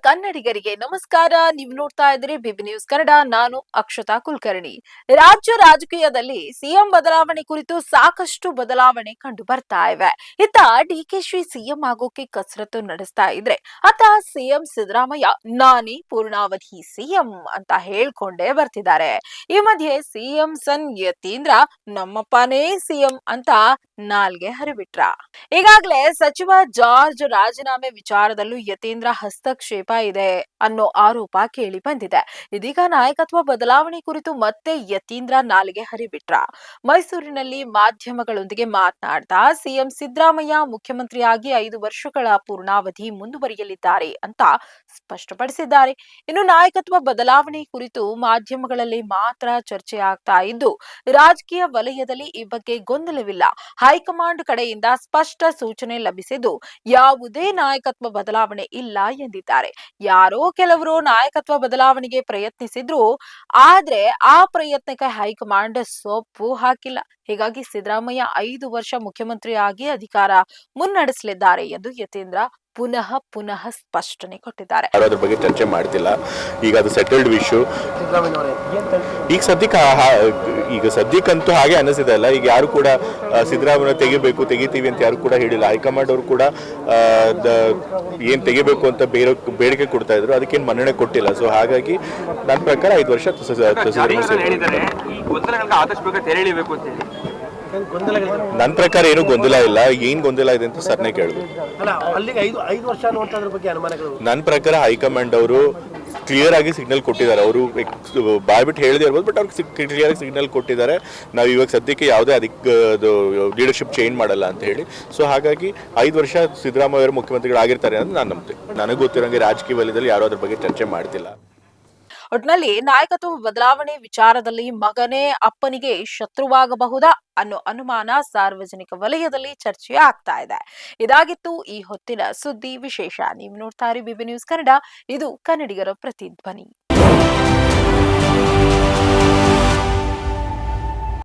ಕನ್ನಡಿಗರಿಗೆ ನಮಸ್ಕಾರ. ನೀವು ನೋಡ್ತಾ ಇದ್ದೀರಿ ಬಿಬಿ ನ್ಯೂಸ್ ಕನ್ನಡ. ನಾನು ಅಕ್ಷತಾ ಕುಲಕರ್ಣಿ. ರಾಜ್ಯ ರಾಜಕೀಯದಲ್ಲಿ ಸಿಎಂ ಬದಲಾವಣೆ ಕುರಿತು ಸಾಕಷ್ಟು ಬದಲಾವಣೆ ಕಂಡು ಬರ್ತಾ ಇವೆ. ಇತ್ತ ಡಿಕೆಶಿ ಸಿಎಂ ಆಗೋಕೆ ಕಸರತ್ತು ನಡೆಸ್ತಾ ಇದ್ರೆ ಅತ್ತ ಸಿಎಂ ಸಿದ್ದರಾಮಯ್ಯ ನಾನೇ ಪೂರ್ಣಾವಧಿ ಸಿಎಂ ಅಂತ ಹೇಳ್ಕೊಂಡೇ ಬರ್ತಿದ್ದಾರೆ. ಈ ಮಧ್ಯೆ ಸಿಎಂ ಸನ್ ಯತೀಂದ್ರ ನಮ್ಮಪ್ಪನೇ ಸಿಎಂ ಅಂತ ನಾಲ್ಗೆ ಹರಿಬಿಟ್ರ. ಈಗಾಗಲೇ ಸಚಿವ ಜಾರ್ಜ್ ರಾಜೀನಾಮೆ ವಿಚಾರದಲ್ಲೂ ಯತೀಂದ್ರ ಹಸ್ತಕ್ಷೇಪ ಇದೆ ಅನ್ನೋ ಆರೋಪ ಕೇಳಿ ಬಂದಿದೆ. ಇದೀಗ ನಾಯಕತ್ವ ಬದಲಾವಣೆ ಕುರಿತು ಮತ್ತೆ ಯತೀಂದ್ರ ನಾಲಿಗೆ ಹರಿಬಿಟ್ರ. ಮೈಸೂರಿನಲ್ಲಿ ಮಾಧ್ಯಮಗಳೊಂದಿಗೆ ಮಾತನಾಡ್ತಾ ಸಿಎಂ ಸಿದ್ದರಾಮಯ್ಯ ಮುಖ್ಯಮಂತ್ರಿಯಾಗಿ 5 ವರ್ಷಗಳ ಪೂರ್ಣಾವಧಿ ಮುಂದುವರಿಯಲಿದ್ದಾರೆ ಅಂತ ಸ್ಪಷ್ಟಪಡಿಸಿದ್ದಾರೆ. ಇನ್ನು ನಾಯಕತ್ವ ಬದಲಾವಣೆ ಕುರಿತು ಮಾಧ್ಯಮಗಳಲ್ಲಿ ಮಾತ್ರ ಚರ್ಚೆ ಆಗ್ತಾ ಇದ್ದು, ರಾಜಕೀಯ ವಲಯದಲ್ಲಿ ಈ ಬಗ್ಗೆ ಗೊಂದಲವಿಲ್ಲ. ಹೈಕಮಾಂಡ್ ಕಡೆಯಿಂದ ಸ್ಪಷ್ಟ ಸೂಚನೆ ಲಭಿಸಿದ್ದು ಯಾವುದೇ ನಾಯಕತ್ವ ಬದಲಾವಣೆ ಇಲ್ಲ ಎಂದಿದ್ದಾರೆ. ಯಾರೋ ಕೆಲವರು ನಾಯಕತ್ವ ಬದಲಾವಣೆಗೆ ಪ್ರಯತ್ನಿಸಿದ್ರು, ಆದ್ರೆ ಆ ಪ್ರಯತ್ನಕ್ಕೆ ಹೈಕಮಾಂಡ್ ಸೊಪ್ಪು ಹಾಕಿಲ್ಲ. ಹೀಗಾಗಿ ಸಿದ್ದರಾಮಯ್ಯ 5 ವರ್ಷ ಮುಖ್ಯಮಂತ್ರಿಯಾಗಿ ಅಧಿಕಾರ ಮುನ್ನಡೆಸಲಿದ್ದಾರೆ ಎಂದು ಯತೀಂದ್ರ ಪುನಃ ಸ್ಪಷ್ಟನೆ ಕೊಟ್ಟಿದ್ದಾರೆ. ಅದ್ರ ಬಗ್ಗೆ ಚರ್ಚೆ ಮಾಡ್ತಿಲ್ಲ. ಈಗ ಅದು ಸೆಟಲ್ಡ್ ವಿಷಯ. ಈಗ ಸದ್ಯಕ್ಕಂತೂ ಹಾಗೆ ಅನಿಸಿದೆ ಅಲ್ಲ. ಈಗ ಯಾರು ಕೂಡ ಸಿದ್ದರಾಮಯ್ಯ ತೆಗಿತೀವಿ ಅಂತ ಯಾರು ಕೂಡ ಹೇಳಿಲ್ಲ. ಹೈಕಮಾಂಡ್ ಅವರು ಕೂಡ ಏನ್ ತೆಗಿಬೇಕು ಅಂತ ಬೇಡಿಕೆ ಕೊಡ್ತಾ ಇದ್ರು, ಅದಕ್ಕೇನು ಮನ್ನಣೆ ಕೊಟ್ಟಿಲ್ಲ. ಸೊ ಹಾಗಾಗಿ ನನ್ನ ಪ್ರಕಾರ 5 ವರ್ಷ ನನ್ನ ಪ್ರಕಾರ ಏನು ಗೊಂದಲ ಇಲ್ಲ. ಏನ್ ಗೊಂದಲ ಇದೆ ಅಂತ ಸರ್ನೇ ಕೇಳಿದ್ರು. ನನ್ನ ಪ್ರಕಾರ ಹೈಕಮಾಂಡ್ ಅವರು ಕ್ಲಿಯರ್ ಆಗಿ ಸಿಗ್ನಲ್ ಕೊಟ್ಟಿದ್ದಾರೆ. ಅವರು ಬಾಯ್ಬಿಟ್ಟು ಹೇಳದೇ ಇರ್ಬೋದು, ಬಟ್ ಅವ್ರಿಗೆ ಕ್ಲಿಯರ್ ಆಗಿ ಸಿಗ್ನಲ್ ಕೊಟ್ಟಿದ್ದಾರೆ. ನಾವು ಇವಾಗ ಸದ್ಯಕ್ಕೆ ಯಾವುದೇ ಲೀಡರ್ಶಿಪ್ ಚೇಂಜ್ ಮಾಡಲ್ಲ ಅಂತ ಹೇಳಿ. ಸೊ ಹಾಗಾಗಿ 5 ವರ್ಷ ಸಿದ್ದರಾಮಯ್ಯ ಅವರು ಮುಖ್ಯಮಂತ್ರಿಗಳಾಗಿರ್ತಾರೆ ಅಂತ ನಾನು ನಂಬ್ತೀನಿ. ನನಗೆ ಗೊತ್ತಿರೋಂಗೆ ರಾಜಕೀಯ ವಲಯದಲ್ಲಿ ಯಾರು ಅದ್ರ ಬಗ್ಗೆ ಚರ್ಚೆ ಮಾಡ್ತಿಲ್ಲ. ಒಟ್ನಲ್ಲಿ ನಾಯಕತ್ವ ಬದಲಾವಣೆ ವಿಚಾರದಲ್ಲಿ ಮಗನೇ ಅಪ್ಪನಿಗೆ ಶತ್ರುವಾಗಬಹುದಾ ಅನ್ನೋ ಅನುಮಾನ ಸಾರ್ವಜನಿಕ ವಲಯದಲ್ಲಿ ಚರ್ಚೆ ಆಗ್ತಾ ಇದೆ. ಇದಾಗಿತ್ತು ಈ ಹೊತ್ತಿನ ಸುದ್ದಿ ವಿಶೇಷ. ನೀವು ನೋಡ್ತಾ ಇರಿ ಬಿಬಿ ನ್ಯೂಸ್ ಕನ್ನಡ. ಇದು ಕನ್ನಡಿಗರ ಪ್ರತಿಧ್ವನಿ.